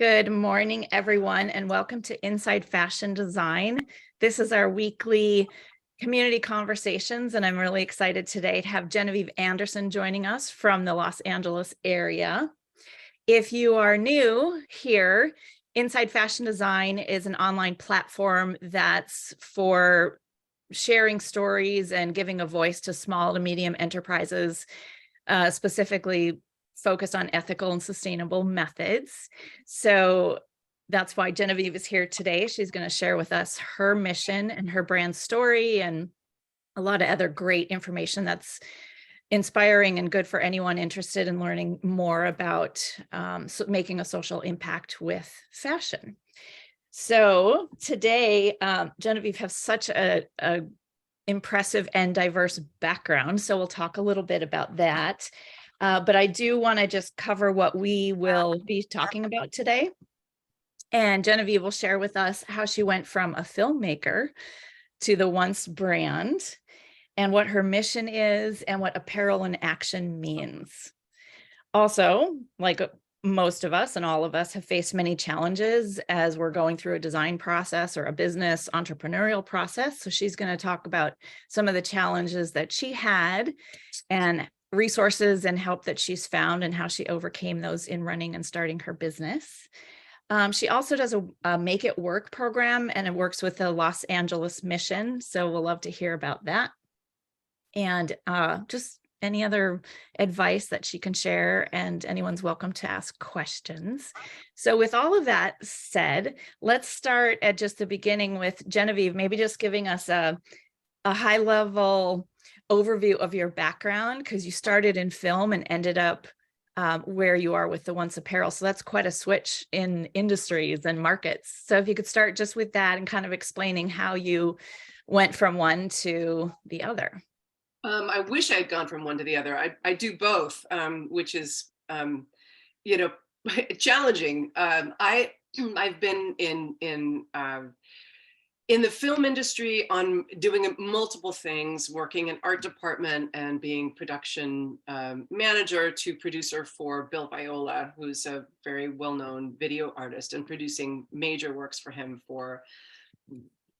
Good morning, everyone, and welcome to Inside Fashion Design. This is our weekly community conversations, and I'm really excited today to have Genevieve Anderson joining us from the Los Angeles area. If you are new here, Inside Fashion Design is an online platform that's for sharing stories and giving a voice to small to medium enterprises, specifically focused on ethical and sustainable methods. So that's why Genevieve is here today. She's going to share with us her mission and her brand story and a lot of other great information that's inspiring and good for anyone interested in learning more about making a social impact with fashion. So today, Genevieve has such a impressive and diverse background. So we'll talk a little bit about that. But I do want to just cover what we will be talking about today. And Genevieve will share with us how she went from a filmmaker to the WUNZ brand and what her mission is and what apparel in action means. Also, like most of us and all of us have faced many challenges as we're going through a design process or a business entrepreneurial process. So she's going to talk about some of the challenges that she had and resources and help that she's found and how she overcame those in running and starting her business. She also does a Make It Work program, and it works with the Los Angeles mission. So we'll love to hear about that. And just any other advice that she can share, and anyone's welcome to ask questions. So with all of that said, let's start at just the beginning with Genevieve, maybe just giving us a high level overview of your background, because you started in film and ended up where you are with the WUNZ Apparel. So that's quite a switch in industries and markets. So if you could start just with that and kind of explaining how you went from one to the other. I wish I had gone from one to the other. I do both, which is, challenging. I've been in the film industry on doing multiple things, working in art department and being production manager to producer for Bill Viola, who's a very well-known video artist, and producing major works for him for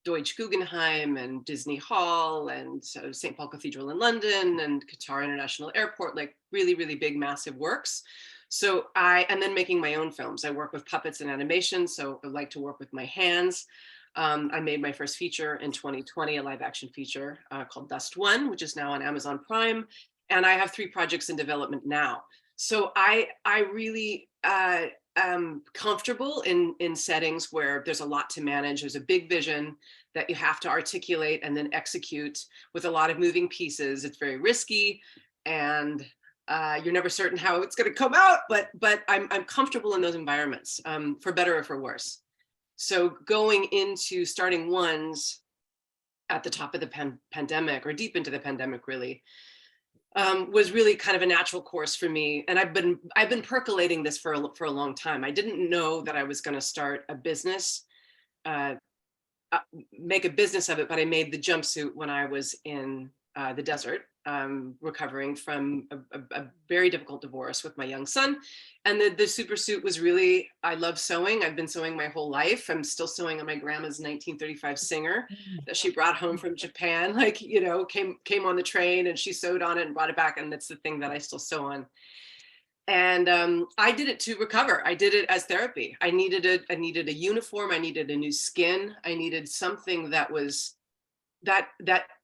Deutsche Guggenheim and Disney Hall and St. Paul Cathedral in London and Qatar International Airport, like really, really big, massive works. So and then making my own films. I work with puppets and animation, so I like to work with my hands. I made my first feature in 2020, a live action feature called DUSTWUN, which is now on Amazon Prime. And I have 3 projects in development now. So I really am comfortable in settings where there's a lot to manage. There's a big vision that you have to articulate and then execute with a lot of moving pieces. It's very risky, and you're never certain how it's going to come out, but I'm comfortable in those environments, for better or for worse. So going into starting WUNZ at the top of the pandemic, or deep into the pandemic, really, was really kind of a natural course for me. And I've been percolating this for a long time. I didn't know that I was going to start a business, make a business of it, but I made the jumpsuit when I was in the desert, recovering from a very difficult divorce with my young son. And the super suit was really, I love sewing. I've been sewing my whole life. I'm still sewing on my grandma's 1935 Singer that she brought home from Japan, came on the train, and she sewed on it and brought it back. And that's the thing that I still sew on. And I did it to recover. I did it as therapy. I needed a uniform. I needed a new skin. I needed something that was that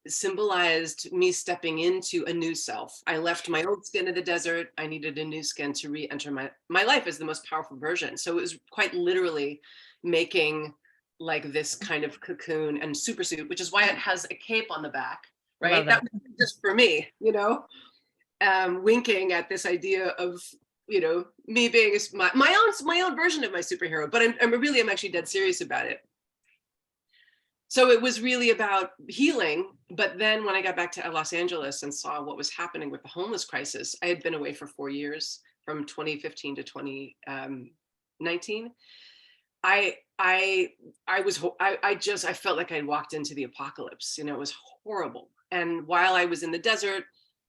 symbolized me stepping into a new self. I left my old skin in the desert. I needed a new skin to re-enter my life as the most powerful version. So it was quite literally making like this kind of cocoon and super suit, which is why it has a cape on the back, right? That was just for me, winking at this idea of, me being my own version of my superhero. But I'm actually dead serious about it. So it was really about healing. But then when I got back to Los Angeles and saw what was happening with the homeless crisis, I had been away for 4 years, from 2015 to 2019. I felt like I'd walked into the apocalypse. It was horrible. And while I was in the desert,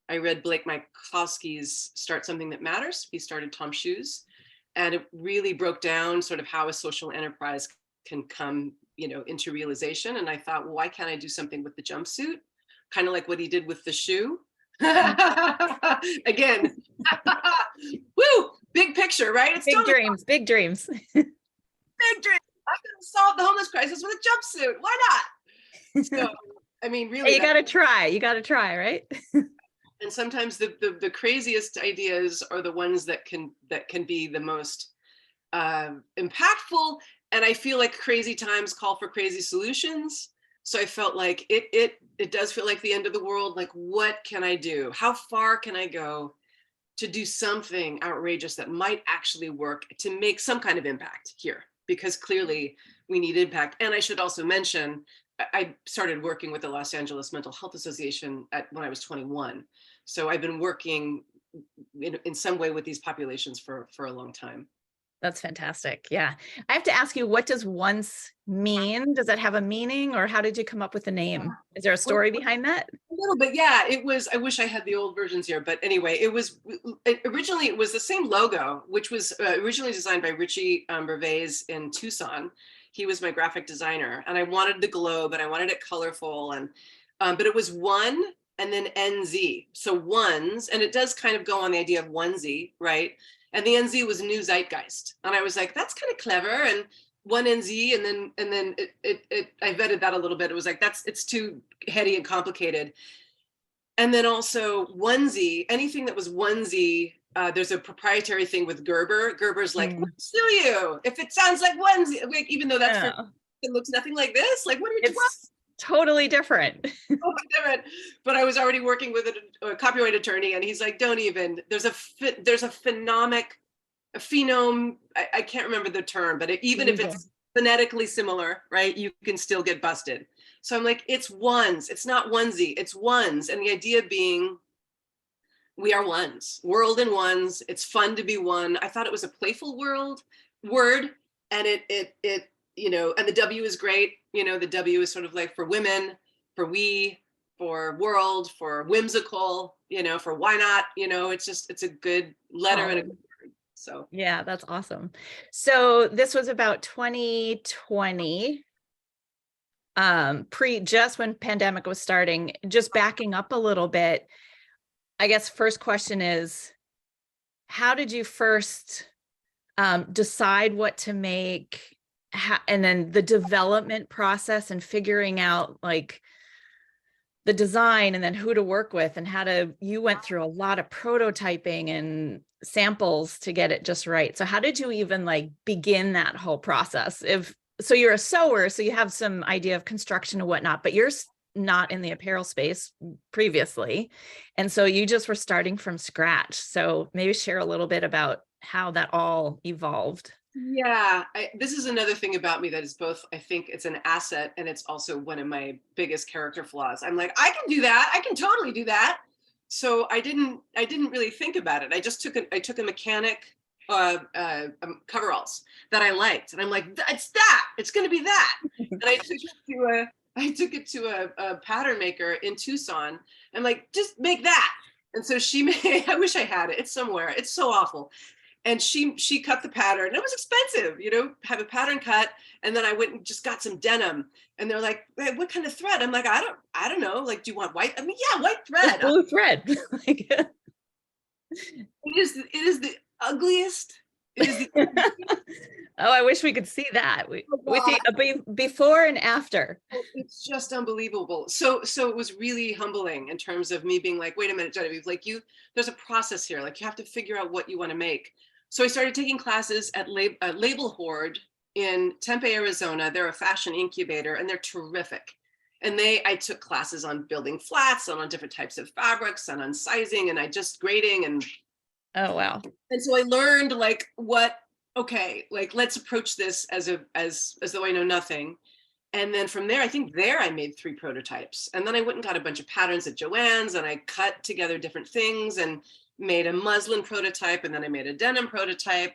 I read Blake Mykowski's Start Something That Matters. He started Tom Shoes. And it really broke down sort of how a social enterprise can come, into realization. And I thought, well, why can't I do something with the jumpsuit? Kind of like what he did with the shoe. Again, woo, big picture, right? It's Big totally dreams, big dreams. big dream. I'm going to solve the homeless crisis with a jumpsuit. Why not? So, I mean, really, You got to try. You got to try, right? and sometimes the craziest ideas are the ones that can be the most impactful. And I feel like crazy times call for crazy solutions. So I felt like it does feel like the end of the world. Like, what can I do? How far can I go to do something outrageous that might actually work to make some kind of impact here? Because clearly we need impact. And I should also mention, I started working with the Los Angeles Mental Health Association when I was 21. So I've been working in some way with these populations for a long time. That's fantastic. Yeah. I have to ask you, what does WUNZ mean? Does that have a meaning, or how did you come up with the name? Is there a story behind that? A little bit, yeah. It was, I wish I had the old versions here, but anyway, originally it was the same logo, which was originally designed by Richie Gervais in Tucson. He was my graphic designer, and I wanted the globe and I wanted it colorful, and but it was one and then NZ. So WUNZ, and it does kind of go on the idea of onesie, right? And the NZ was New Zeitgeist. And I was like, that's kind of clever. And one NZ, and then I vetted that a little bit. It was like, it's too heady and complicated. And then also onesie, anything that was onesie, there's a proprietary thing with Gerber. Gerber's like, sue you if it sounds like onesie, like, even though that's it looks nothing like this. Like, what are you doing? Totally different. Totally different. But I was already working with a copyright attorney, and he's like, don't even, there's a phenome, I can't remember the term, but even if it's phonetically similar, right, you can still get busted. So I'm like, it's WUNZ, it's not onesie, it's WUNZ. And the idea being, we are WUNZ, world in WUNZ. It's fun to be one. I thought it was a playful word, and it and the W is great. The W is sort of like for women, for we, for world, for whimsical, for why not, it's a good letter and a good word. So yeah, that's awesome. So this was about 2020, just when pandemic was starting. Just backing up a little bit, I guess first question is, how did you first decide what to make? And then the development process and figuring out like the design and then who to work with and you went through a lot of prototyping and samples to get it just right. So how did you even like begin that whole process? So you're a sewer, so you have some idea of construction and whatnot, but you're not in the apparel space previously. And so you just were starting from scratch. So maybe share a little bit about how that all evolved. Yeah, this is another thing about me that is both, I think it's an asset, and it's also one of my biggest character flaws. I'm like, I can do that. I can totally do that. So I didn't really think about it. I took a mechanic coveralls that I liked, and I'm like, it's going to be that. And I took it to a pattern maker in Tucson. I'm like, just make that. And so she made, I wish I had it. It's somewhere. It's so awful. And she cut the pattern. It was expensive, have a pattern cut. And then I went and just got some denim. And they're like, hey, what kind of thread? I'm like, I don't know. Like, do you want white? I mean, yeah, white thread. It's blue thread. It is the ugliest. It is the Oh, I wish we could see that. We see a before and after. It's just unbelievable. So it was really humbling in terms of me being like, wait a minute, Genevieve, like there's a process here. Like, you have to figure out what you want to make. So I started taking classes at Label Horde in Tempe, Arizona. They're a fashion incubator, and they're terrific. And I took classes on building flats and on different types of fabrics and on sizing and grading and. Oh, wow. And so I learned like okay, like let's approach this as though I know nothing. And then from there, I made 3 prototypes. And then I went and got a bunch of patterns at Joann's, and I cut together different things and made a muslin prototype, and then I made a denim prototype.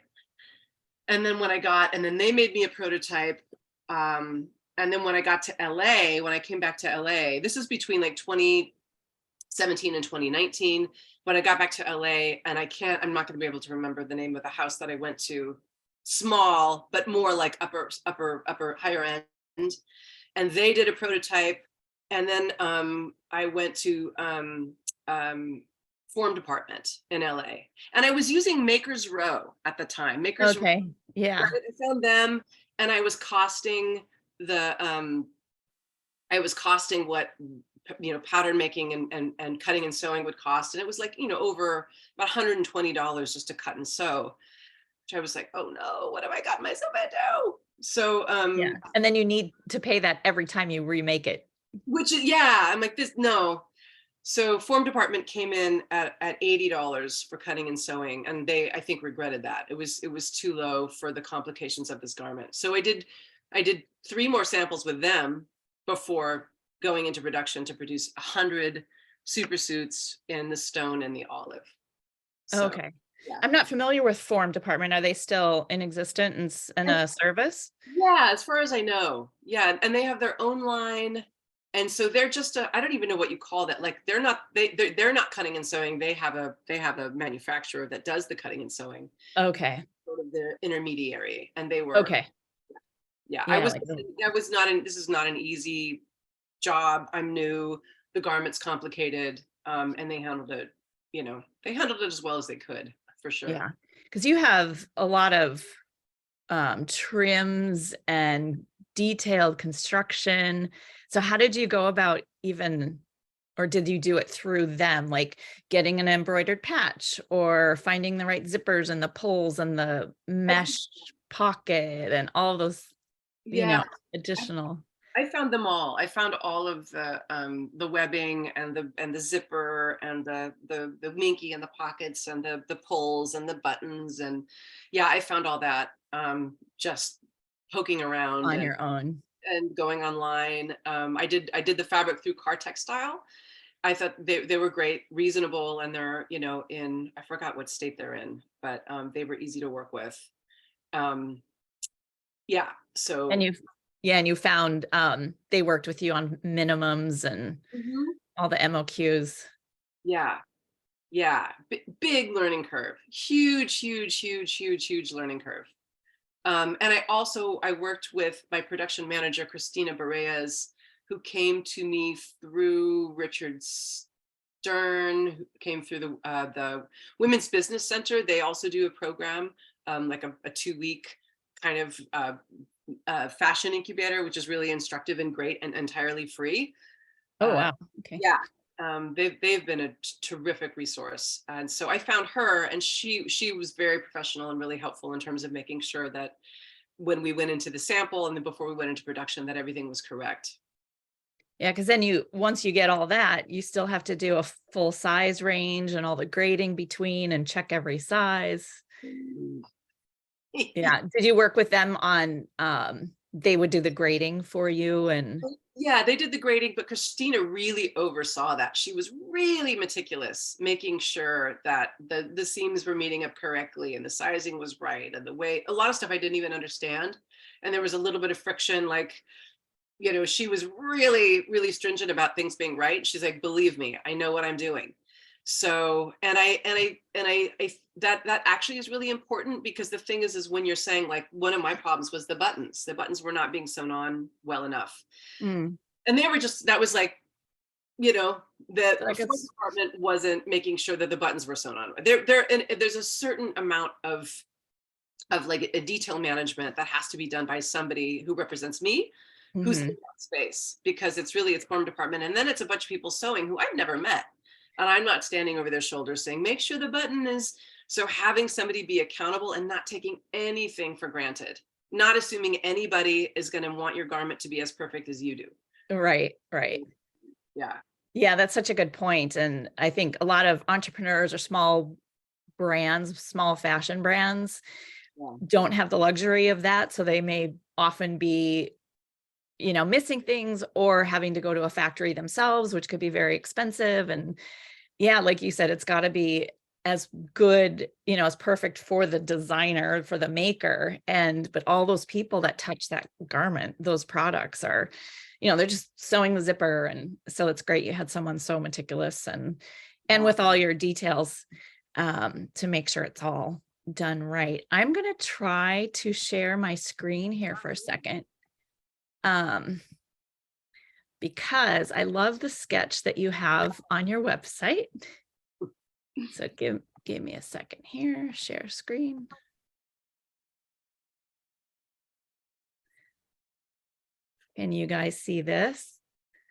And then they made me a prototype. And then when I got to LA, when I came back to LA, this is between like 20 17 and 2019. When I got back to LA, and I'm not going to be able to remember the name of the house that I went to, small, but more like upper, higher end. And they did a prototype. And then I went to Form Department in LA. And I was using Maker's Row at the time. Maker's Row, Okay. Yeah. right? I found them, and I was costing what pattern making and cutting and sewing would cost, and it was like over about $120 just to cut and sew, which I was like, oh no, what have I gotten myself into? So Yeah. And then you need to pay that every time you remake it. which I'm like, this, no. So Form Department came in at $80 for cutting and sewing, and they, I think, regretted that. It was too low for the complications of this garment. So I did 3 more samples with them before going into production to produce 100 super suits in the stone and the olive. So, Okay. yeah. I'm not familiar with Form Department. Are they still in existence in a service? Yeah, as far as I know. Yeah, and they have their own line. And so they're just I don't even know what you call that. Like they're not cutting and sewing. They have a manufacturer that does the cutting and sewing. Okay. Sort of the intermediary, and they were Okay. Yeah, Yeah, this is not an easy job. I'm new. The garment's complicated, and they handled it. They handled it as well as they could, for sure. Yeah. Because you have a lot of trims and detailed construction. So how did you go about or did you do it through them, like getting an embroidered patch or finding the right zippers and the pulls and the mesh pocket and all those, Yeah, additional? I found them all. I found all of the webbing and the zipper and the minky and the pockets and the pulls and the buttons, and I found all that just poking around On your own. and going online. I did the fabric through Car Textile. I thought they were great, reasonable, and they're in, I forgot what state they're in, but they were easy to work with. So And you found they worked with you on minimums and all the MOQs. Big learning curve, huge learning curve. And I worked with my production manager, Christina Bareas, who came to me through Richard Stern, who came through the Women's Business Center. They also do a program, like a 2-week kind of fashion incubator, which is really instructive and great and entirely free. Oh, wow. Okay. Yeah. They've been a terrific resource. And so I found her, and she was very professional and really helpful in terms of making sure that when we went into the sample and then before we went into production, that everything was correct. Yeah, because then once you get all that, you still have to do a full size range and all the grading between and check every size. Yeah. Did you work with them on, they would do the grading for you? And yeah, they did the grading, but Christina really oversaw that. She was really meticulous, making sure that the seams were meeting up correctly and the sizing was right, and the way, a lot of stuff I didn't even understand. And there was a little bit of friction, like, she was really, really stringent about things being right. She's like, believe me, I know what I'm doing. So, and that actually is really important, because the thing is when you're saying, like, one of my problems was the buttons were not being sewn on well enough. And they were that was like, the department wasn't making sure that the buttons were sewn on. There's a certain amount of like a detail management that has to be done by somebody who represents me, who's in that space, because it's Form Department, and then it's a bunch of people sewing who I've never met. And I'm not standing over their shoulders saying, make sure the button is. So having somebody be accountable and not taking anything for granted, not assuming anybody is going to want your garment to be as perfect as you do. Right. Yeah, that's such a good point. And I think a lot of entrepreneurs or small fashion brands don't have the luxury of that. So they may often be, missing things or having to go to a factory themselves, which could be very expensive. And yeah, like you said, it's got to be as good, as perfect for the designer, for the maker. But all those people that touch that garment, those products are, they're just sewing the zipper. And so it's great you had someone so meticulous and with all your details to make sure it's all done right. I'm going to try to share my screen here for a second. Because I love the sketch that you have on your website. So give me a second here, share screen. Can you guys see this?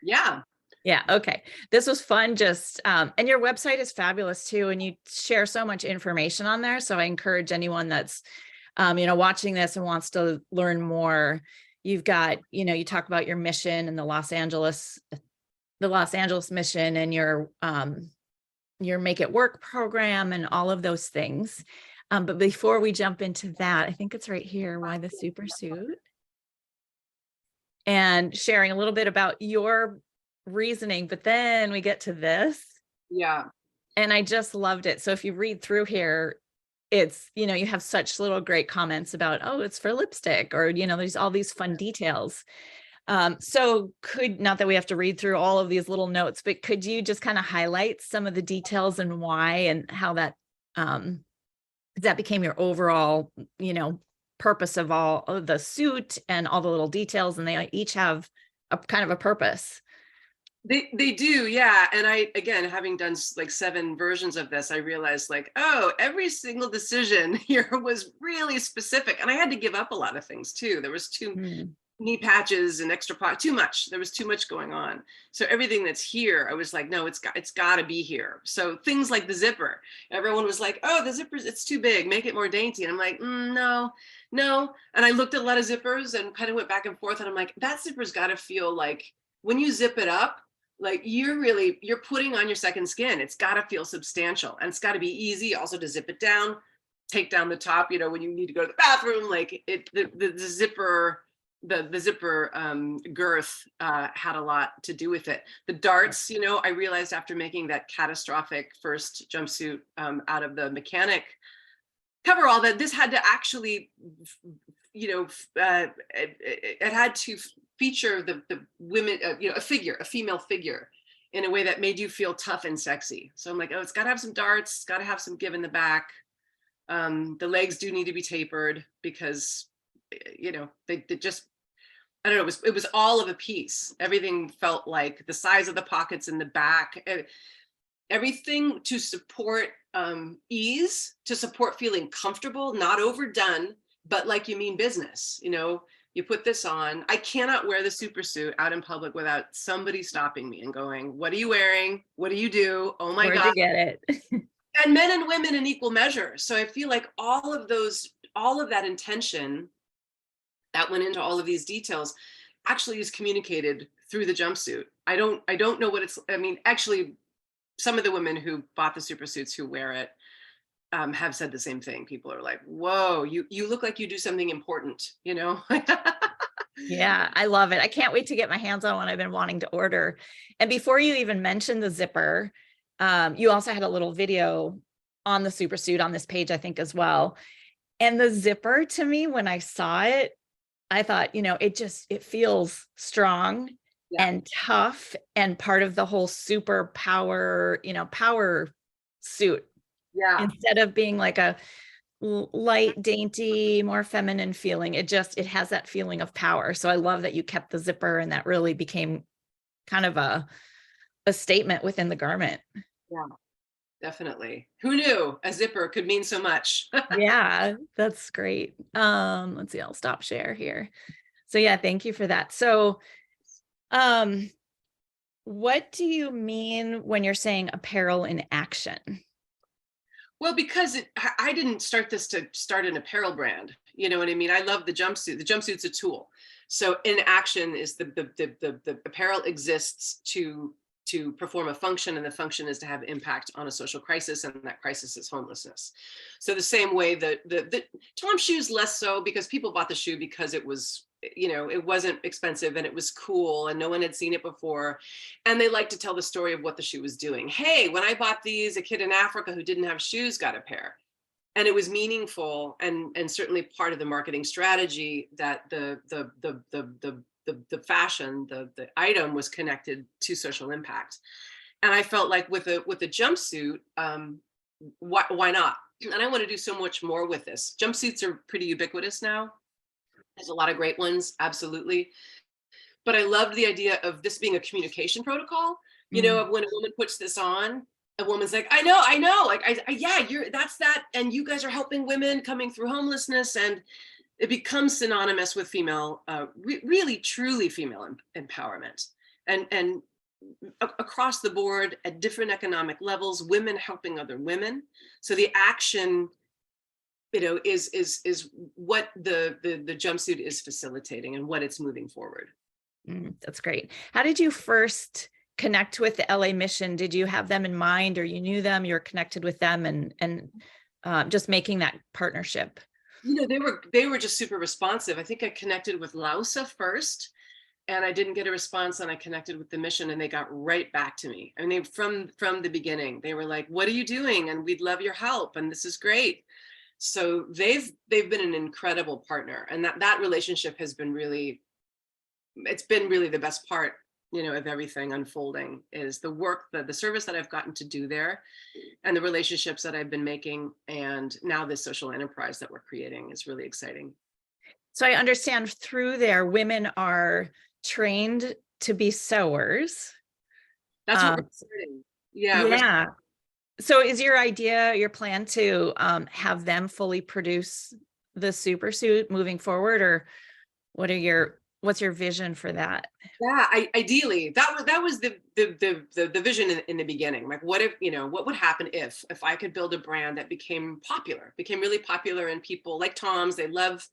Yeah. Yeah. Okay. This was fun. Just, and your website is fabulous too. And you share so much information on there. So I encourage anyone that's, watching this and wants to learn more. You've got, you talk about your mission and the Los Angeles mission and your Make It Work program and all of those things. But before we jump into that, I think it's right here, why the super suit, and sharing a little bit about your reasoning, but then we get to this. Yeah. And I just loved it. So if you read through here, it's, you have such little great comments about, oh, it's for lipstick, or, there's all these fun details. So not that we have to read through all of these little notes, but could you just kind of highlight some of the details and why and how that became your overall, purpose of all of the suit and all the little details, and they each have a kind of a purpose. They do, yeah. And I, again, having done like 7 versions of this, I realized like, oh, every single decision here was really specific. And I had to give up a lot of things too. There was too knee patches and extra pot, too much. There was too much going on. So everything that's here, I was like, no, it's got to be here. So things like the zipper, everyone was like, oh, the zipper, it's too big, make it more dainty. And I'm like, no. And I looked at a lot of zippers and kind of went back and forth. And I'm like, that zipper's got to feel like when you zip it up, like you're putting on your second skin. It's got to feel substantial, and it's got to be easy also to zip it down, take down the top, when you need to go to the bathroom, like the zipper, the zipper girth had a lot to do with it. The darts, I realized after making that catastrophic first jumpsuit out of the mechanic coverall that this had to actually, it had to feature the women, a female figure in a way that made you feel tough and sexy. So I'm like, oh, it's got to have some darts, it's got to have some give in the back. The legs do need to be tapered because, they just, I don't know, it was all of a piece. Everything felt like the size of the pockets in the back, everything to support ease, to support feeling comfortable, not overdone, but like you mean business, you put this on. I cannot wear the super suit out in public without somebody stopping me and going, what are you wearing? What do you do? Oh my God. Where'd you get it? And men and women in equal measure. So I feel like all of that intention that went into all of these details actually is communicated through the jumpsuit. I don't know what actually some of the women who bought the super suits who wear it have said the same thing. People are like, whoa, you look like you do something important, Yeah, I love it. I can't wait to get my hands on one. I've been wanting to order. And before you even mentioned the zipper, you also had a little video on the super suit on this page, I think, as well. And the zipper, to me, when I saw it, I thought, it feels strong and tough and part of the whole super power suit. Yeah. Instead of being like a light, dainty, more feminine feeling, it has that feeling of power. So I love that you kept the zipper, and that really became kind of a statement within the garment. Yeah, definitely. Who knew a zipper could mean so much? Yeah, that's great. Let's see, I'll stop share here. So yeah, thank you for that. So what do you mean when you're saying apparel in action? Well, because I didn't start this to start an apparel brand. You know what I mean? I love the jumpsuit. The jumpsuit's a tool. So in action is the apparel exists to to perform a function, and the function is to have impact on a social crisis, and that crisis is homelessness. So the same way that the Tom's shoes less so, because people bought the shoe because it was, you know, it wasn't expensive and it was cool and no one had seen it before. And they like to tell the story of what the shoe was doing. Hey, when I bought these, a kid in Africa who didn't have shoes got a pair. And it was meaningful, and certainly part of the marketing strategy that the fashion, the item was connected to social impact. And I felt like with a jumpsuit, why not? And I want to do so much more with this. Jumpsuits are pretty ubiquitous now. There's a lot of great ones, absolutely. But I loved the idea of this being a communication protocol. You know, when a woman puts this on, a woman's like, I know, like, yeah, that's that. And you guys are helping women coming through homelessness. And it becomes synonymous with female, really, truly female empowerment. And across the board at different economic levels, women helping other women. So the action, you know, is what the jumpsuit is facilitating and what it's moving forward. That's great. How did you first connect with the LA mission? Did you have them in mind, or you knew them, you're connected with them, and just making that partnership? You know, they were just super responsive. I think I connected with Lausa first, and I didn't get a response, and I connected with the mission, and they got right back to me. I mean, from the beginning, they were like, "What are you doing? And we'd love your help, and this is great." So they've been an incredible partner, and that relationship has been really, it's been really the best part, you know, of everything unfolding, is the work, the service that I've gotten to do there, and the relationships that I've been making, and now this social enterprise that we're creating is really exciting. So I understand through there, women are trained to be sewers. That's what we're starting. Yeah. Yeah. So is your idea, your plan to have them fully produce the super suit moving forward, or what's your vision for that? Yeah, ideally, that was the vision in the beginning. Like, what if, you know, what would happen if I could build a brand that became really popular, and people like Tom's, they love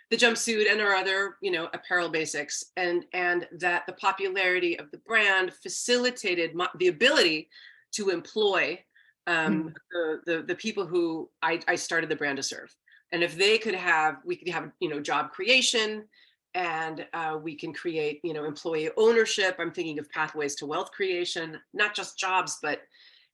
the jumpsuit and our other, you know, apparel basics, and that the popularity of the brand facilitated the ability to employ the people who I started the brand to serve. And if we could have, you know, job creation, and we can create, you know, employee ownership. I'm thinking of pathways to wealth creation, not just jobs, but,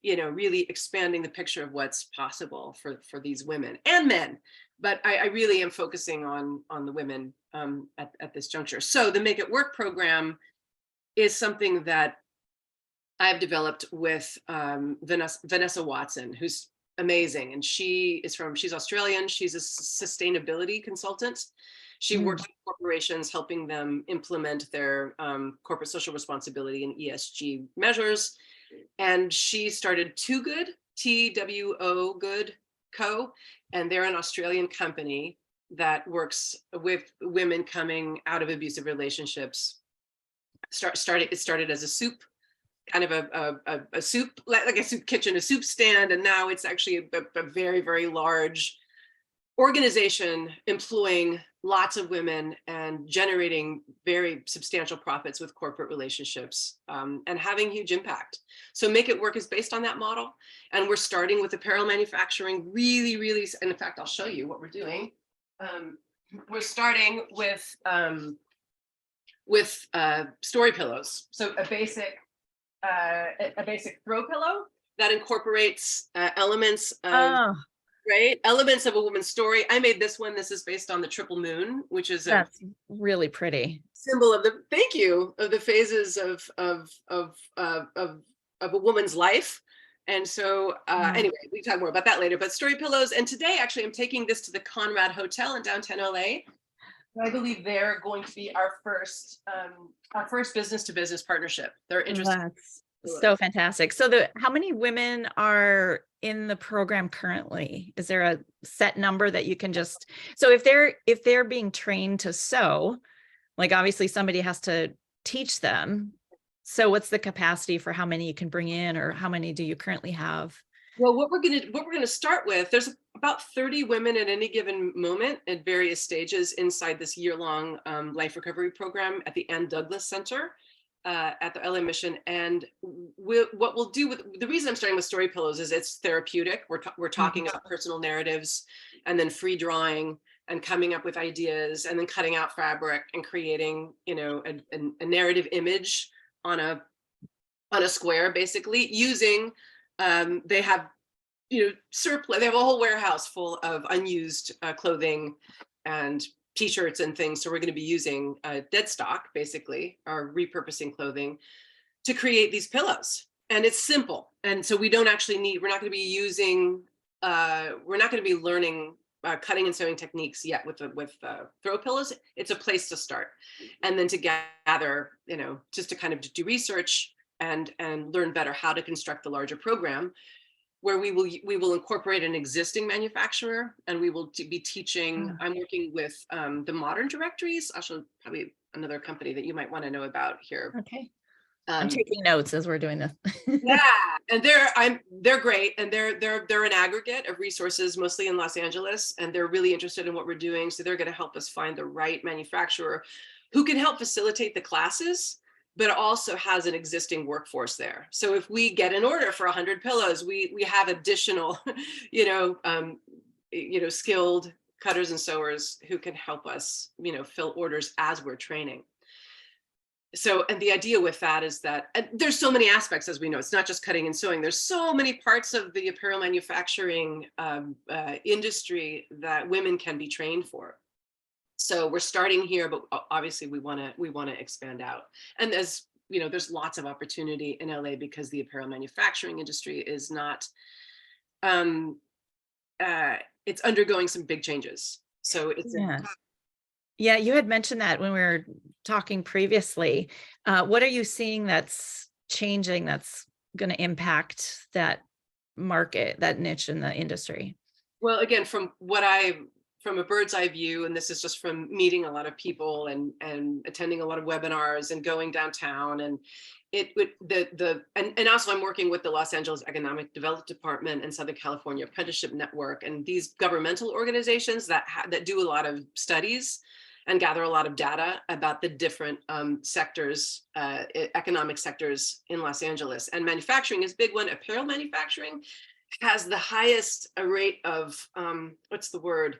you know, really expanding the picture of what's possible for these women and men. But I really am focusing on the women at this juncture. So the Make It Work program is something that I've developed with Vanessa Watson, who's amazing. And she's Australian. She's a sustainability consultant. She works with corporations, helping them implement their corporate social responsibility and ESG measures. And she started Too Good, TWO Good Co. And they're an Australian company that works with women coming out of abusive relationships. It started as a soup, kind of a soup, like a soup kitchen, a soup stand. And now it's actually a very, very large organization employing lots of women and generating very substantial profits with corporate relationships, and having huge impact. So Make It Work is based on that model. And we're starting with apparel manufacturing, really, and in fact, I'll show you what we're doing. We're starting with story pillows. So a basic throw pillow that incorporates elements of elements of a woman's story. I made this one. This is based on the triple moon, which is that's really pretty symbol of the phases of a woman's life. And so anyway, we can talk more about that later, but story pillows. And today, actually, I'm taking this to the Conrad Hotel in downtown LA. I believe they're going to be our first business to business partnership. They're interested. That's so fantastic. So how many women are in the program currently? Is there a set number that you can just, so if they're being trained to sew, like obviously somebody has to teach them. So what's the capacity for how many you can bring in, or how many do you currently have? Well, what we're going to start with, there's about 30 women at any given moment at various stages inside this year-long life recovery program at the Ann Douglas Center. at the LA Mission, and what we'll do with the reason I'm starting with story pillows is it's therapeutic. We're talking about personal narratives, and then free drawing and coming up with ideas, and then cutting out fabric and creating, you know, a narrative image on a square, basically using. They have, you know, surplus. They have a whole warehouse full of unused clothing and t-shirts and things. So we're going to be using dead stock, basically, or repurposing clothing to create these pillows. And it's simple. And so we don't actually need, we're not going to be using, we're not going to be learning cutting and sewing techniques yet with throw pillows. It's a place to start. And then to gather, you know, just to kind of do research and learn better how to construct the larger program, where we will incorporate an existing manufacturer, and we will be teaching. I'm working with the Modern Directories, also probably another company that you might want to know about here. Okay. I'm taking notes as we're doing this. Yeah, and they're great, and they're an aggregate of resources, mostly in Los Angeles, and they're really interested in what we're doing. So they're going to help us find the right manufacturer who can help facilitate the classes, but also has an existing workforce there. So if we get an order for 100 pillows, we have additional, you know, skilled cutters and sewers who can help us, you know, fill orders as we're training. So, and the idea with that is that there's so many aspects, as we know. It's not just cutting and sewing. There's so many parts of the apparel manufacturing industry that women can be trained for. So we're starting here, but obviously we want to expand out. And as you know, there's lots of opportunity in LA because the apparel manufacturing industry is not, it's undergoing some big changes. So it's yeah, you had mentioned that when we were talking previously. What are you seeing that's changing, that's going to impact that market, that niche in the industry? Well, again, from a bird's eye view, and this is just from meeting a lot of people and attending a lot of webinars and going downtown, and and also I'm working with the Los Angeles Economic Development Department and Southern California Apprenticeship Network, and these governmental organizations that do a lot of studies and gather a lot of data about the different sectors, economic sectors in Los Angeles. And manufacturing is a big one. Apparel manufacturing has the highest rate of, what's the word?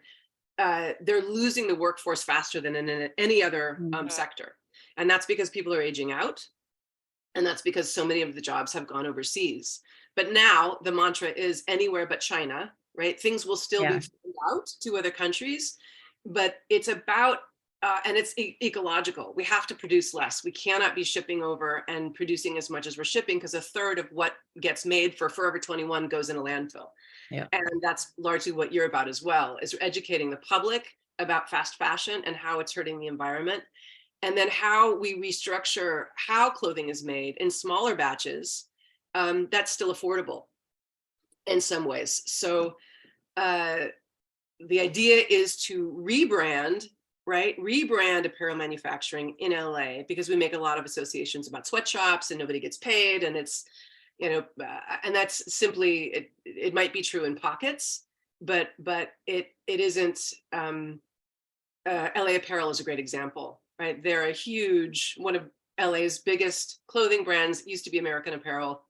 They're losing the workforce faster than in any other sector. And that's because people are aging out. And that's because so many of the jobs have gone overseas. But now the mantra is anywhere but China, right? Things will still be found out to other countries, but it's about, and it's ecological. We have to produce less. We cannot be shipping over and producing as much as we're shipping, because a third of what gets made for Forever 21 goes in a landfill. Yeah. And that's largely what you're about as well, is educating the public about fast fashion and how it's hurting the environment. And then how we restructure how clothing is made in smaller batches, that's still affordable in some ways. So the idea is to rebrand apparel manufacturing in LA, because we make a lot of associations about sweatshops and nobody gets paid. And it's, you know, and that's simply, it might be true in pockets, but it isn't. LA Apparel is a great example, right? They're a huge, one of LA's biggest clothing brands. Used to be American Apparel,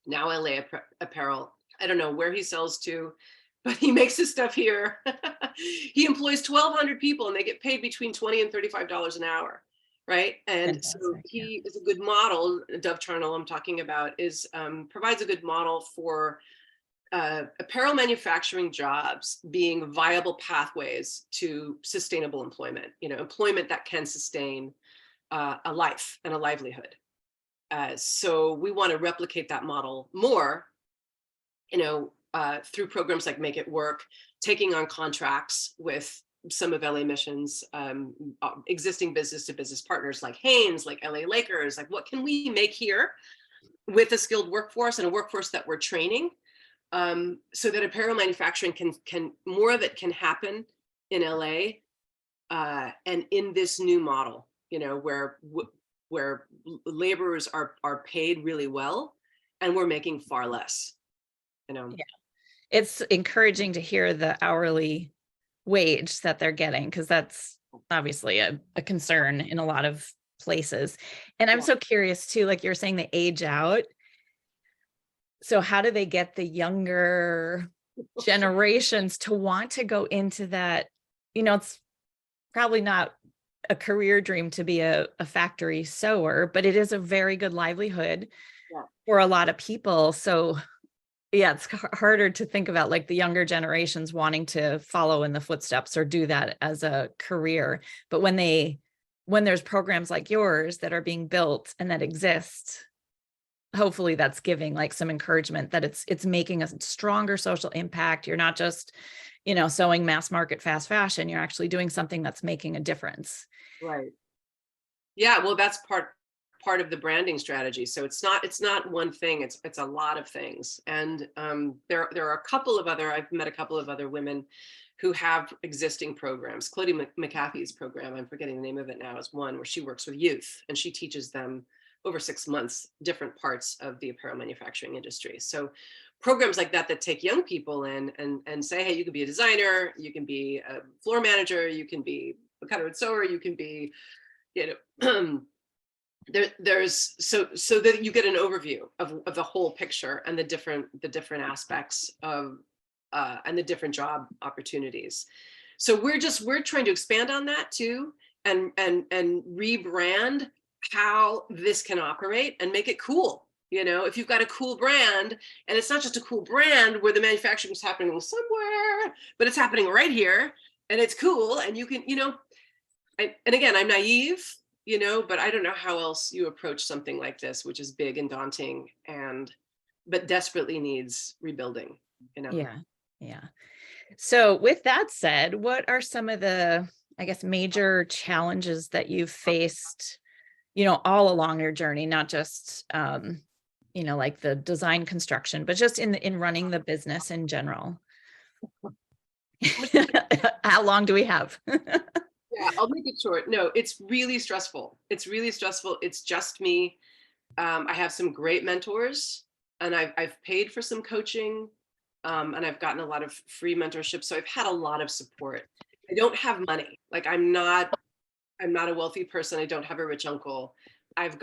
now LA Apparel. I don't know where he sells to, but he makes his stuff here. He employs 1,200 people, and they get paid between $20 and $35 an hour, right? And fantastic, so he is a good model. Dove Charnel, I'm talking about, is provides a good model for apparel manufacturing jobs being viable pathways to sustainable employment. You know, employment that can sustain a life and a livelihood. So we want to replicate that model more, you know, through programs like Make It Work, taking on contracts with some of LA Mission's existing business-to-business partners like Hanes, like LA Lakers. Like, what can we make here with a skilled workforce and a workforce that we're training, so that apparel manufacturing can more of it can happen in LA, and in this new model, you know, where laborers are paid really well and we're making far less. You know. Yeah. It's encouraging to hear the hourly wage that they're getting, because that's obviously a concern in a lot of places. And I'm Yeah. so curious too, like you're saying, they age out. So how do they get the younger generations to want to go into that? It's probably not a career dream to be a factory sewer, but it is a very good livelihood Yeah. for a lot of people. So yeah, it's harder to think about like the younger generations wanting to follow in the footsteps or do that as a career. But when there's programs like yours that are being built and that exist, hopefully that's giving like some encouragement that it's making a stronger social impact. You're not just, sewing mass market fast fashion. You're actually doing something that's making a difference. Right. Yeah, well, that's part of the branding strategy. So it's not one thing. It's a lot of things. And there are a couple of other. I've met a couple of other women who have existing programs. Claudia McAfee's program, I'm forgetting the name of it now, is one where she works with youth and she teaches them over 6 months different parts of the apparel manufacturing industry. So programs like that take young people in and say, hey, you can be a designer, you can be a floor manager, you can be a cutter and sewer, you can be, there's so that you get an overview of the whole picture and the different aspects of and the different job opportunities. So we're trying to expand on that too, and rebrand how this can operate and make it cool. If you've got a cool brand, and it's not just a cool brand where the manufacturing is happening somewhere, but it's happening right here and it's cool, and you can, and again, I'm naive, but I don't know how else you approach something like this, which is big and daunting but desperately needs rebuilding, Yeah. Yeah. So with that said, what are some of the, I guess, major challenges that you've faced, all along your journey, not just, like the design construction, but just in running the business in general? How long do we have? Yeah, I'll make it short. No, it's really stressful. It's really stressful. It's just me. I have some great mentors, and I've paid for some coaching, and I've gotten a lot of free mentorship. So I've had a lot of support. I don't have money. Like I'm not a wealthy person. I don't have a rich uncle. I'm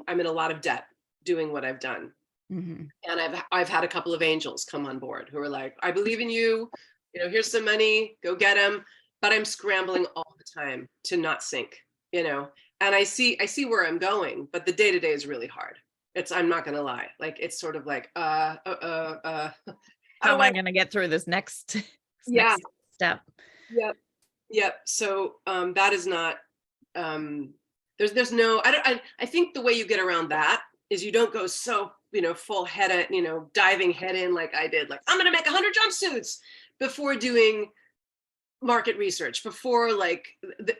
in a lot of debt doing what I've done. Mm-hmm. And I've had a couple of angels come on board who are like, I believe in you. Here's some money, go get them. But I'm scrambling all the time to not sink, and I see where I'm going, but the day to day is really hard. I'm not gonna lie. Like it's sort of like, How am I going to get through this next yeah, step? yep. So that is not there's no I think the way you get around that is you don't go so full head at diving head in like I did, like I'm gonna make 100 jumpsuits before doing market research, before like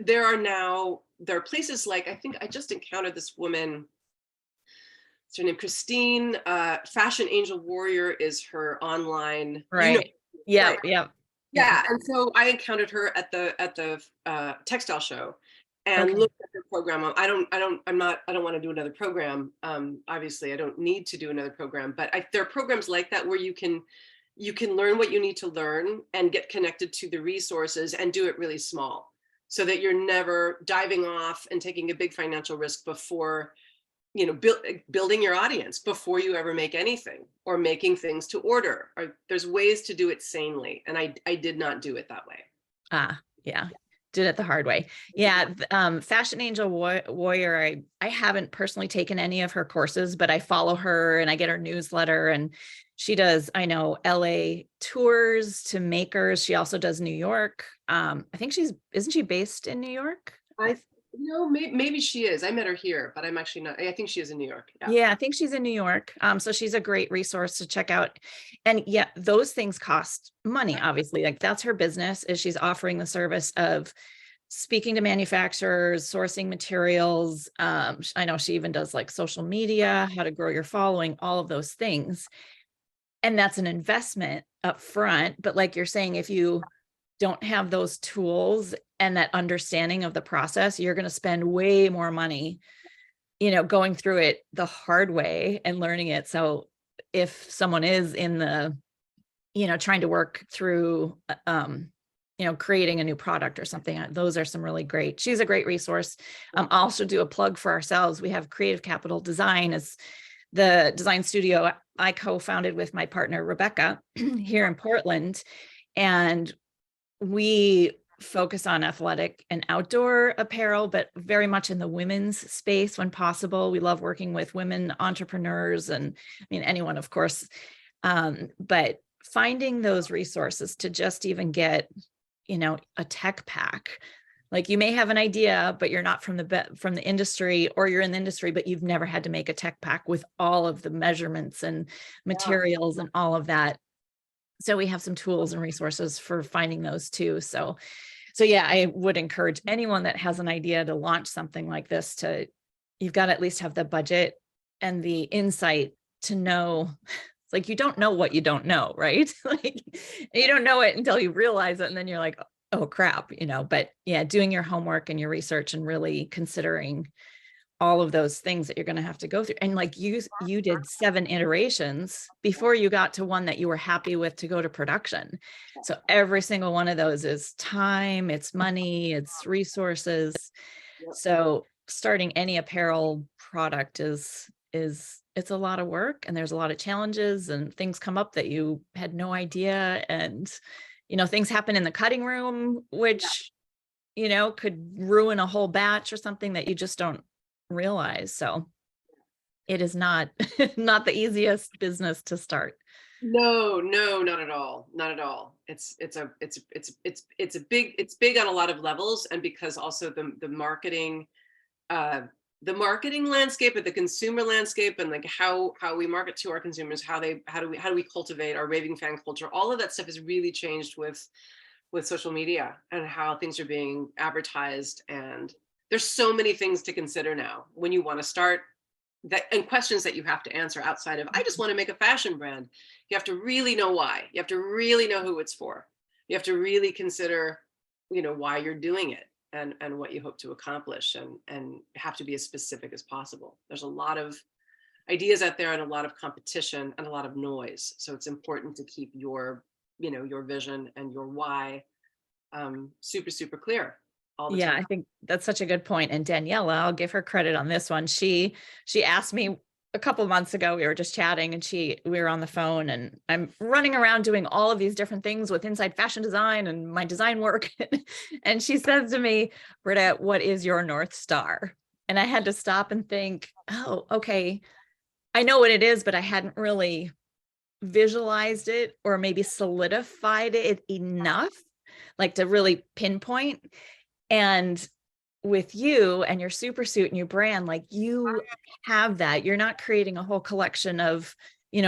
there are places like, I think I just encountered this woman, what's her name, Christine, Fashion Angel Warrior is her online, Right. Yeah. right. Yeah. Yeah, and so I encountered her at the textile show and Okay. looked at her program. I don't want to do another program. Obviously I don't need to do another program, but there are programs like that where you can learn what you need to learn and get connected to the resources and do it really small, so that you're never diving off and taking a big financial risk before building your audience, before you ever make anything or making things to order. There's ways to do it sanely, and I did not do it that way. Yeah. Did it the hard way. Yeah. Fashion Angel Warrior. I haven't personally taken any of her courses, but I follow her and I get her newsletter, and she does, I know, LA tours to makers. She also does New York. I think isn't she based in New York? Maybe she is. I met her here, but I'm actually not. I think she is in New York. Yeah, I think she's in New York. So she's a great resource to check out. And yeah, those things cost money, obviously. Like that's her business, is she's offering the service of speaking to manufacturers, sourcing materials. I know she even does like social media, how to grow your following, all of those things. And that's an investment up front. But like you're saying, if you don't have those tools and that understanding of the process, you're going to spend way more money, going through it the hard way and learning it. So if someone is in the, trying to work through, creating a new product or something. Those are some really great. She's a great resource. I'll also do a plug for ourselves. We have Creative Capital Design as the design studio I co-founded with my partner, Rebecca, here in Portland. And we focus on athletic and outdoor apparel, but very much in the women's space when possible. We love working with women entrepreneurs and anyone, of course. But finding those resources to just even get, a tech pack. Like you may have an idea, but you're not from the industry, or you're in the industry, but you've never had to make a tech pack with all of the measurements and materials and all of that. So we have some tools and resources for finding those too. So yeah, I would encourage anyone that has an idea to launch something like this you've got to at least have the budget and the insight to know. It's like, you don't know what you don't know, right? Like you don't know it until you realize it. And then you're like, oh crap, but yeah, doing your homework and your research and really considering all of those things that you're going to have to go through. And like you did 7 iterations before you got to one that you were happy with to go to production. So every single one of those is time, it's money, it's resources. So starting any apparel product it's a lot of work, and there's a lot of challenges, and things come up that you had no idea. And, things happen in the cutting room, which, could ruin a whole batch or something that you just don't realize. So it is not not the easiest business to start. No, not at all. Not at all. It's big on a lot of levels. And because also the marketing landscape and the consumer landscape, and like how we market to our consumers, how do we cultivate our raving fan culture, all of that stuff has really changed with social media and how things are being advertised. And there's so many things to consider now when you want to start that, and questions that you have to answer outside of, I just want to make a fashion brand. You have to really know why. You have to really know who it's for. You have to really consider, why you're doing it and what you hope to accomplish, and have to be as specific as possible. There's a lot of ideas out there and a lot of competition and a lot of noise. So it's important to keep your vision and your why super, super clear all the time. I think that's such a good point. And Daniela, I'll give her credit on this one. She asked me a couple of months ago, we were just chatting, and we were on the phone, and I'm running around doing all of these different things with Inside Fashion Design and my design work. And she says to me, Britta, what is your North Star? And I had to stop and think, oh, okay, I know what it is, but I hadn't really visualized it or maybe solidified it enough, like to really pinpoint. And with you and your super suit and your brand, like you have that. You're not creating a whole collection of,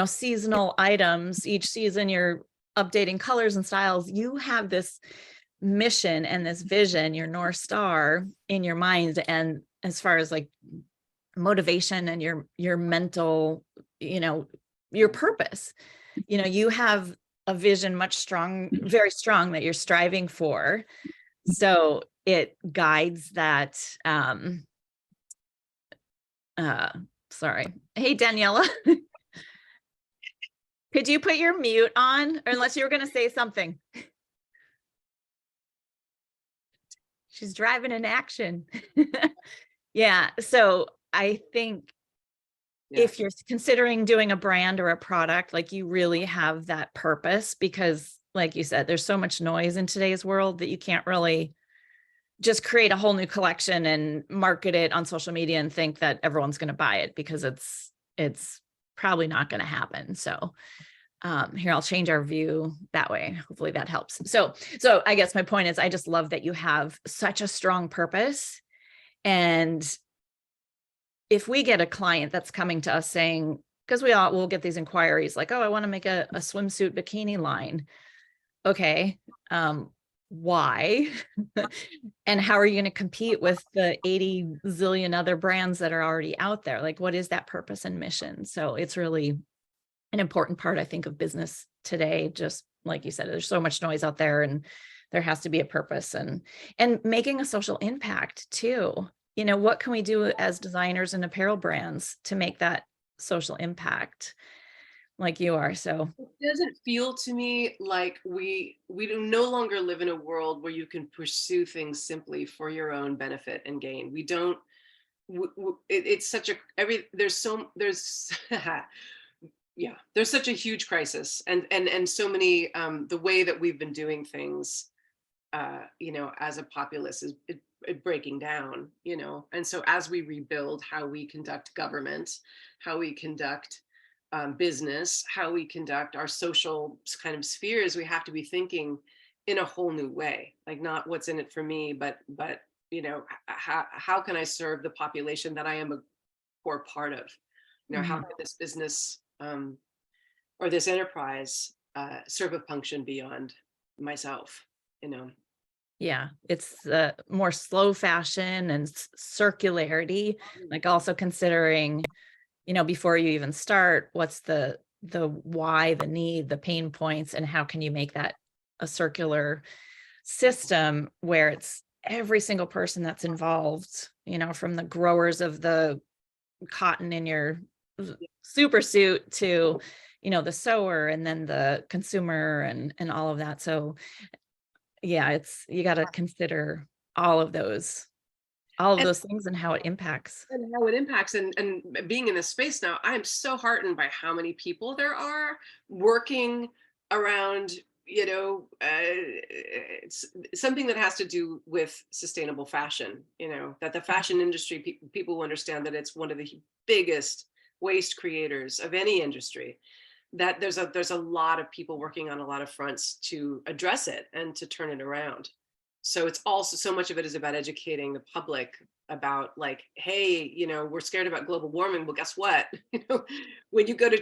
seasonal items. Each season you're updating colors and styles. You have this mission and this vision, your North Star in your mind. And as far as like motivation and your mental, your purpose, you have a vision very strong that you're striving for. So it guides that. Sorry. Hey, Daniela, could you put your mute on, or unless you were going to say something? She's driving in action. Yeah. So I think if you're considering doing a brand or a product, like you really have that purpose, because like you said, there's so much noise in today's world that you can't really just create a whole new collection and market it on social media and think that everyone's going to buy it, because it's probably not going to happen. So here, I'll change our view that way. Hopefully that helps. So I guess my point is, I just love that you have such a strong purpose. And if we get a client that's coming to us saying, because we'll get these inquiries like, oh, I want to make a swimsuit bikini line. Okay. Why? And how are you going to compete with the 80 zillion other brands that are already out there? Like, what is that purpose and mission? So it's really an important part, I think, of business today. Just like you said, there's so much noise out there, and there has to be a purpose, and making a social impact too. What can we do as designers and apparel brands to make that social impact? like you are. So It doesn't feel to me like we do no longer live in a world where you can pursue things simply for your own benefit and gain. We don't. It's such a there's yeah, there's such a huge crisis, and so many the way that we've been doing things, as a populace is breaking down, and so as we rebuild how we conduct government, how we conduct business, how we conduct our social kind of spheres, we have to be thinking in a whole new way, like not what's in it for me, but how can I serve the population that I am a core part of? How can this business or this enterprise serve a function beyond myself? yeah, it's more slow fashion and circularity, like also considering, before you even start, what's the why, the need, the pain points, and how can you make that a circular system where it's every single person that's involved, from the growers of the cotton in your super suit to, the sewer, and then the consumer and all of that. So yeah, you got to consider all of those things and how it impacts. And being in this space now, I am so heartened by how many people there are working around, it's something that has to do with sustainable fashion, that the fashion industry, people will understand that it's one of the biggest waste creators of any industry, that there's a lot of people working on a lot of fronts to address it and to turn it around. So it's also, so much of it is about educating the public about, like, hey, we're scared about global warming. Well, guess what? When you go to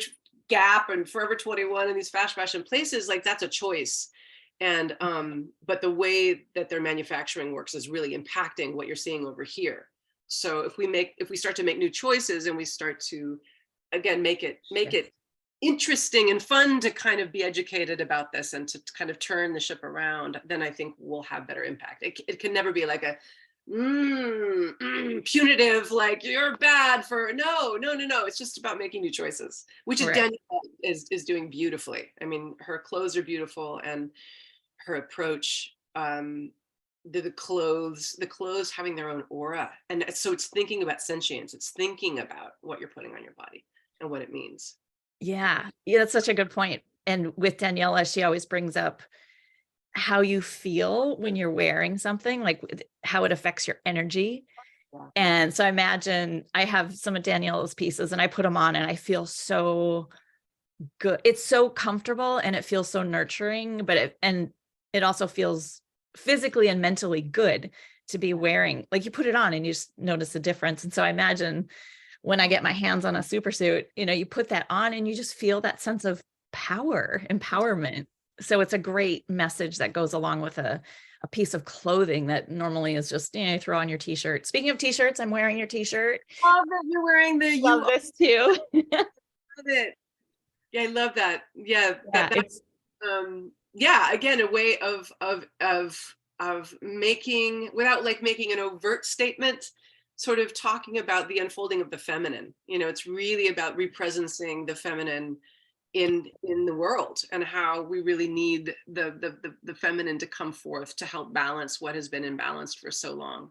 Gap and Forever 21 and these fast fashion places, like, that's a choice. And but the way that their manufacturing works is really impacting what you're seeing over here. So if we start to make new choices, and we start to, again, make it interesting and fun to kind of be educated about this and to kind of turn the ship around, then I think we'll have better impact. It can never be like a punitive, like, you're bad for, no. It's just about making new choices, which is Right. Danielle is doing beautifully. I mean, her clothes are beautiful, and her approach, the clothes having their own aura. And so it's thinking about sentience. It's thinking about what you're putting on your body and what it means. Yeah. Yeah, that's such a good point. And with Daniela, she always brings up how you feel when you're wearing something, like how it affects your energy. Yeah. And so I imagine I have some of Daniela's pieces and I put them on and I feel so good. It's so comfortable and it feels so nurturing, but it also feels physically and mentally good to be wearing. Like, you put it on and you just notice the difference. And so I imagine when I get my hands on a super suit, you put that on and you just feel that sense of power, empowerment. So it's a great message that goes along with a piece of clothing that normally is just, you throw on your t-shirt. Speaking of t-shirts, I'm wearing your t-shirt. Love that you're wearing the Love this too. love it. Yeah, I love that. Yeah, again, a way of making, without like making an overt statement, sort of talking about the unfolding of the feminine. It's really about represencing the feminine in the world, and how we really need the feminine to come forth to help balance what has been imbalanced for so long.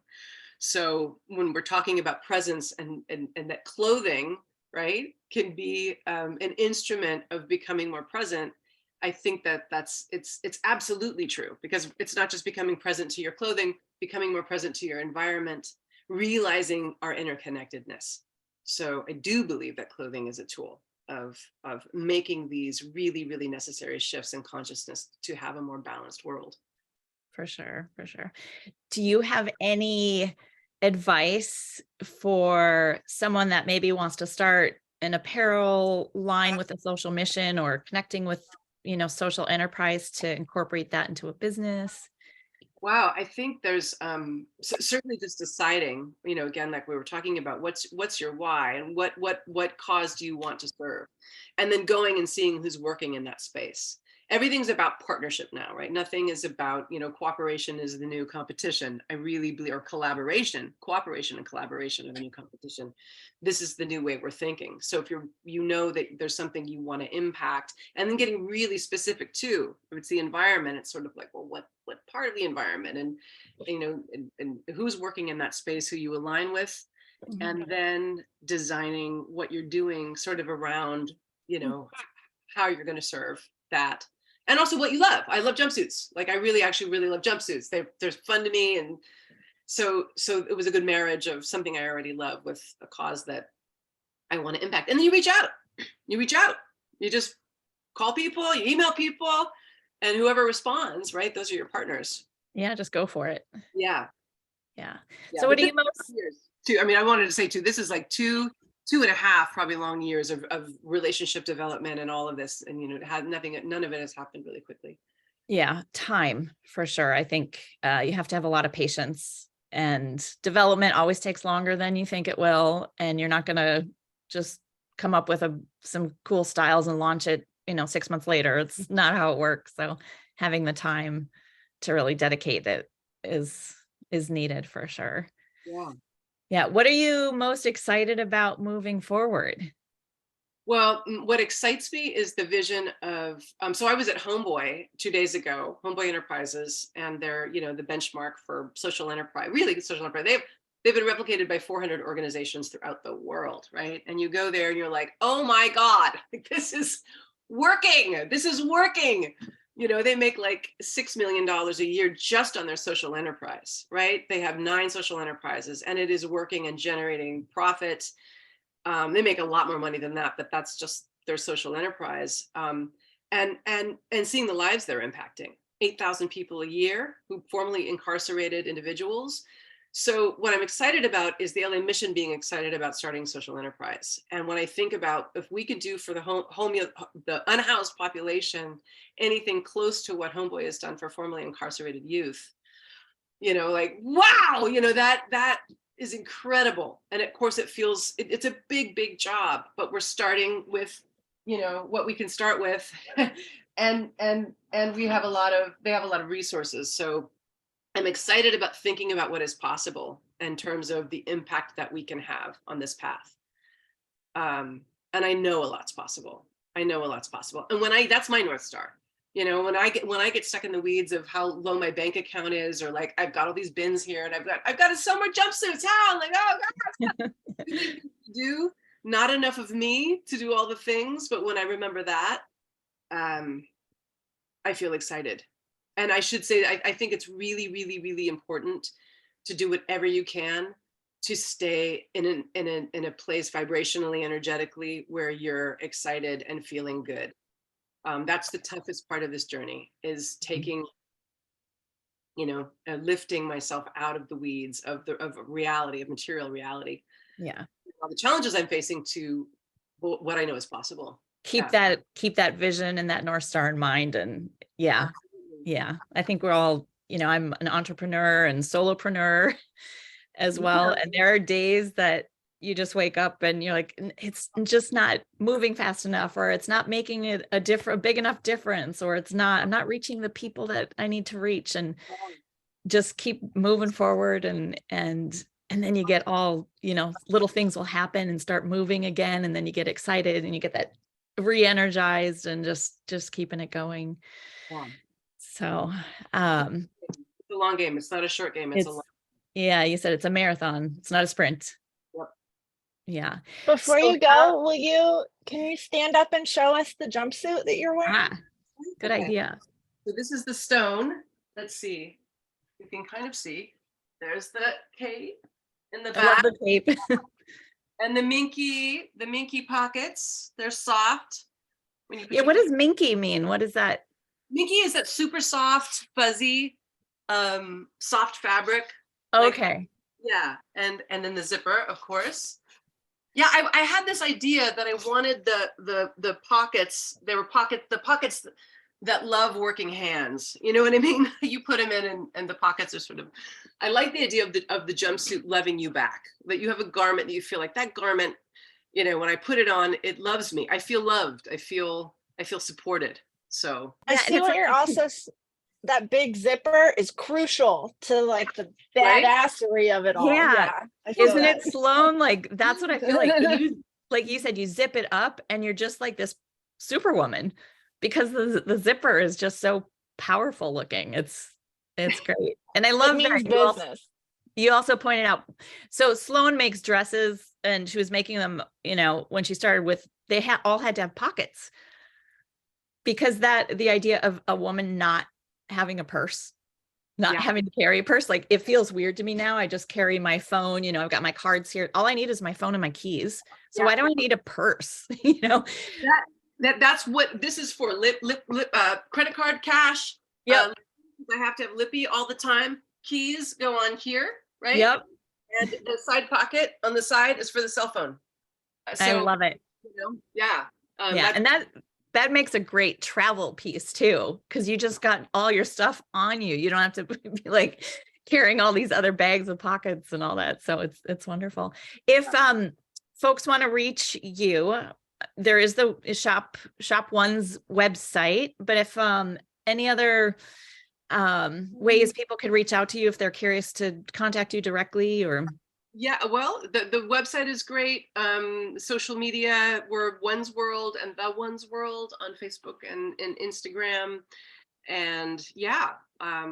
So when we're talking about presence, and that clothing, right, can be an instrument of becoming more present, I think it's absolutely true, because it's not just becoming present to your clothing, becoming more present to your environment, realizing our interconnectedness. So I do believe that clothing is a tool of making these really, really necessary shifts in consciousness to have a more balanced world. For sure. Do you have any advice for someone that maybe wants to start an apparel line with a social mission, or connecting with, social enterprise to incorporate that into a business? Wow, I think there's certainly just deciding, again, like we were talking about, what's your why, and what cause do you want to serve, and then going and seeing who's working in that space, everything's about partnership now, right? Nothing is about, cooperation is the new competition. I really believe, or collaboration, cooperation and collaboration are the new competition. This is the new way we're thinking. So if you know that there's something you want to impact, and then getting really specific too, if it's the environment, it's sort of like, well, what part of the environment, and and who's working in that space, who you align with, and then designing what you're doing sort of around, how you're going to serve that. And also what you love. I love jumpsuits. Like I actually really love jumpsuits. They're fun to me. And so it was a good marriage of something I already love with a cause that I want to impact. And then you reach out, you just call people, you email people, and whoever responds, right? Those are your partners. Yeah, just go for it. Yeah. So what do you most? I mean, I wanted to say too, this is like 2.5 probably long years of relationship development and all of this, and none of it has happened really quickly. Yeah, time for sure. I think you have to have a lot of patience, and development always takes longer than you think it will, and you're not going to just come up with some cool styles and launch it 6 months later. It's not how it works. So having the time to really dedicate it is needed for sure. Yeah. What are you most excited about moving forward? Well, what excites me is the vision of, so I was at Homeboy 2 days ago, Homeboy Enterprises, and they're, the benchmark for social enterprise, really social enterprise. They've been replicated by 400 organizations throughout the world, right? And you go there and you're like, oh my God, this is working. This is working. They make like $6 million a year just on their social enterprise, right? They have 9 social enterprises, and it is working and generating profit. They make a lot more money than that, but that's just their social enterprise. And seeing the lives they're impacting, 8,000 people a year who formerly incarcerated individuals. So what I'm excited about is the LA Mission being excited about starting social enterprise. And when I think about if we could do for the unhoused population anything close to what Homeboy has done for formerly incarcerated youth, like, wow, that is incredible. And of course it's a big job, but we're starting with, what we can start with. and they have a lot of resources. So I'm excited about thinking about what is possible in terms of the impact that we can have on this path. And I know a lot's possible. And that's my North Star. When I get stuck in the weeds of how low my bank account is, or like, I've got all these bins here and I've got to sell more jumpsuits. How? Like, oh God, do not enough of me to do all the things. But when I remember that, I feel excited. And I should say, I think it's really, really, really important to do whatever you can to stay in a place vibrationally, energetically, where you're excited and feeling good. That's the toughest part of this journey, is taking, lifting myself out of the weeds of reality, of material reality. Yeah. All the challenges I'm facing to what I know is possible. Keep that vision and that North Star in mind. And yeah. I think we're all, I'm an entrepreneur and solopreneur as well. And there are days that you just wake up and you're like, it's just not moving fast enough, or it's not making it a big enough difference, or I'm not reaching the people that I need to reach, and just keep moving forward. And then you get all, little things will happen and start moving again. And then you get excited and you get that re-energized, and just keeping it going. Yeah. So, it's a long game. It's not a short game. It's a long. Yeah, you said it's a marathon. It's not a sprint. Yep. Yeah. Before you go, can you stand up and show us the jumpsuit that you're wearing? Good idea. So this is the stone. Let's see. You can kind of see. There's the cape in the back. I love the cape. And the minky pockets. They're soft. What does minky mean? What is that? Minky is that super soft, fuzzy, soft fabric. Okay. Yeah, and then the zipper, of course. Yeah, I had this idea that I wanted the pockets. They were the pockets that love working hands. You know what I mean? You put them in, and the pockets are sort of. I like the idea of the jumpsuit loving you back. That you have a garment that you feel like that garment. When I put it on, it loves me. I feel loved. I feel supported. So I Yeah, and see it's what like you're also, that big zipper is crucial to like the Right? badassery of it all. Yeah. Yeah. I feel Isn't that. it, Sloan? Like that's what I feel like you said, you zip it up and you're just like this superwoman because the zipper is just so powerful looking. It's great. And I It love means that business. you also pointed out, so Sloan makes dresses and she was making them, when she started with, they all had to have pockets because the idea of a woman not having a purse, not Yeah. having to carry a purse, like it feels weird to me now. I just carry my phone, I've got my cards here. All I need is my phone and my keys. So why do I need a purse? That's what this is for. Credit card, cash. Yep. I have to have Lippy all the time. Keys go on here, right? Yep. And the side pocket on the side is for the cell phone. I love it. Yeah. Yeah. And that makes a great travel piece too, because you just got all your stuff on you. You don't have to be like carrying all these other bags of pockets and all that. So it's wonderful. If folks want to reach you, there is the Shop WUNZ website, but if any other ways people could reach out to you if they're curious to contact you directly, or yeah, well, the website is great. Social media, we're WUNZ World and the WUNZ World on Facebook and Instagram. And yeah, I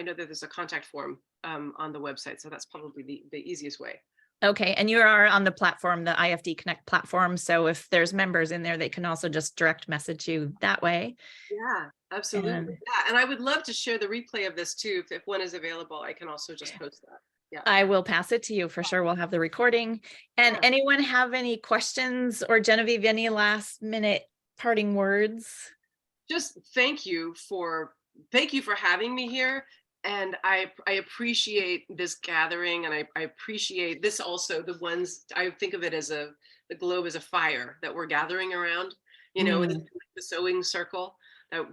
know that there's a contact form on the website, so that's probably the easiest way. Okay, and you are on the platform, the IFD Connect platform. So if there's members in there, they can also just direct message you that way. Yeah, absolutely. Yeah, and I would love to share the replay of this too. If one is available, I can also just post that. Yeah, I will pass it to you for sure. We'll have the recording. And anyone have any questions, or Genevieve, any last minute parting words? Just thank you for having me here. And I appreciate this gathering, and I appreciate this also. The ones, I think of it as the globe as a fire that we're gathering around, the sewing circle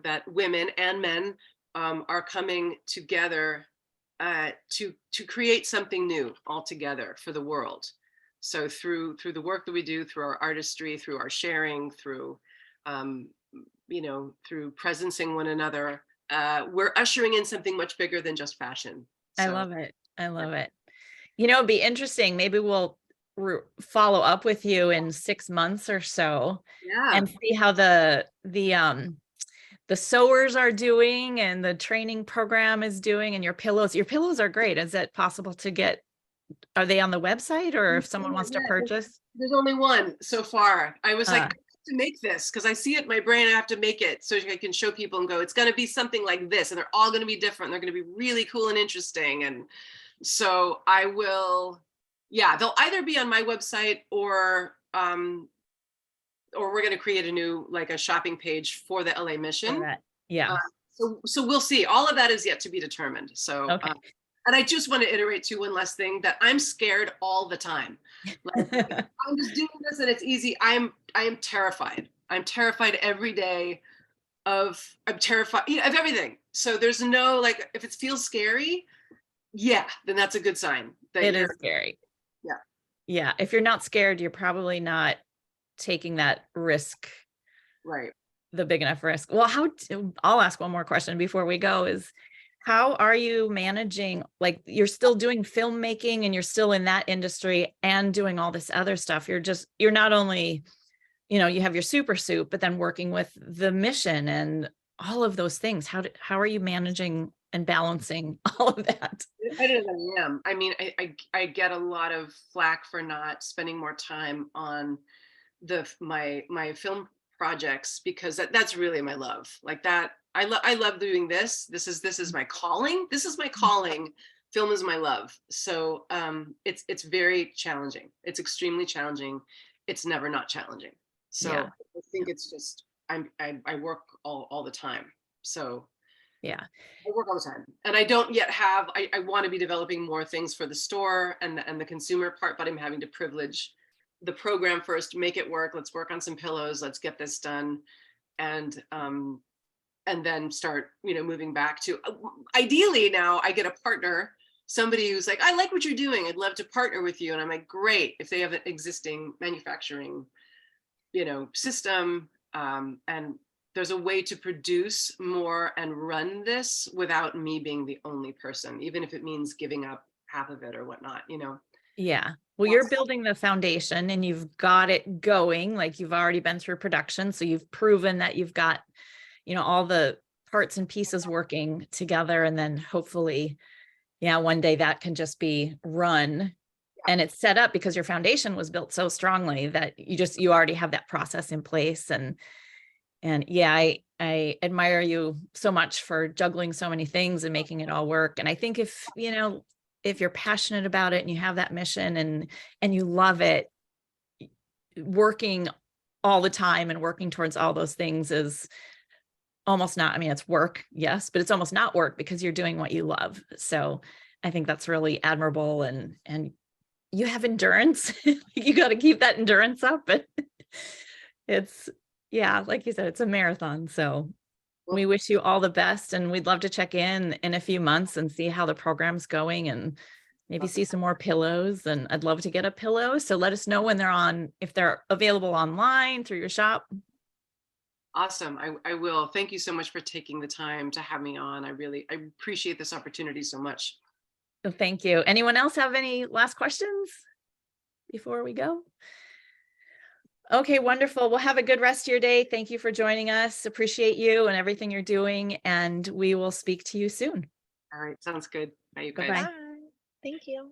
that women and men are coming together to create something new altogether for the world. So through the work that we do, through our artistry, through our sharing, through through presencing one another, we're ushering in something much bigger than just fashion. So, I love it. I love it. It'd be interesting. Maybe we'll follow up with you in 6 months or so, and see how the sewers are doing and the training program is doing, and your pillows are great. Is it possible to get, are they on the website, or if someone wants to purchase? There's only one so far. I was like, to make this because I see it in my brain. I have to make it so I can show people and go, it's going to be something like this, and they're all going to be different. They're going to be really cool and interesting. And so I will, they'll either be on my website or we're going to create a new, like a shopping page for the LA mission. Yeah. So we'll see. All of that is yet to be determined. So, okay. And I just want to iterate too, one last thing, that I'm scared all the time. Like, I'm just doing this and it's easy. I am terrified. I'm terrified every day I'm terrified of everything. So there's no, like, if it feels scary, then that's a good sign. It is scary. Yeah. Yeah. If you're not scared, you're probably not taking that risk. Right. The big enough risk. Well, I'll ask one more question before we go, is how are you managing, like, you're still doing filmmaking and you're still in that industry and doing all this other stuff. You're not only, you have your super suit, but then working with the mission and all of those things. How are you managing and balancing all of that? I don't know. I am. I mean, I get a lot of flack for not spending more time on my film projects, because that's really my love. Like that, I love doing this. This is my calling. This is my calling. Film is my love. So it's very challenging. It's extremely challenging. It's never not challenging. So I think it's just I work all the time. So I work all the time, and I don't yet have. I want to be developing more things for the store and the consumer part, but I'm having to privilege the program first, make it work. Let's work on some pillows. Let's get this done, and then start, moving back to, ideally now I get a partner, somebody who's like, I like what you're doing. I'd love to partner with you. And I'm like, great. If they have an existing manufacturing, system, and there's a way to produce more and run this without me being the only person, even if it means giving up half of it or whatnot, you know? Yeah. Well, you're building the foundation and you've got it going, like you've already been through production. So you've proven that you've got, all the parts and pieces working together. And then hopefully, yeah, one day that can just be run and it's set up because your foundation was built so strongly that you already have that process in place. And yeah, I admire you so much for juggling so many things and making it all work. And I think if you're passionate about it and you have that mission and you love it, working all the time and working towards all those things is almost not, it's work, yes, but it's almost not work because you're doing what you love. So I think that's really admirable and you have endurance. You got to keep that endurance up. But it's, yeah, like you said, it's a marathon. So we wish you all the best and we'd love to check in a few months and see how the program's going and maybe see some more pillows. And I'd love to get a pillow. So let us know when if they're available online through your shop. Awesome. I will. Thank you so much for taking the time to have me on. I appreciate this opportunity so much. So thank you. Anyone else have any last questions before we go? Okay, wonderful. Well, have a good rest of your day. Thank you for joining us. Appreciate you and everything you're doing. And we will speak to you soon. All right. Sounds good. Bye, you guys. Bye-bye. Bye. Thank you.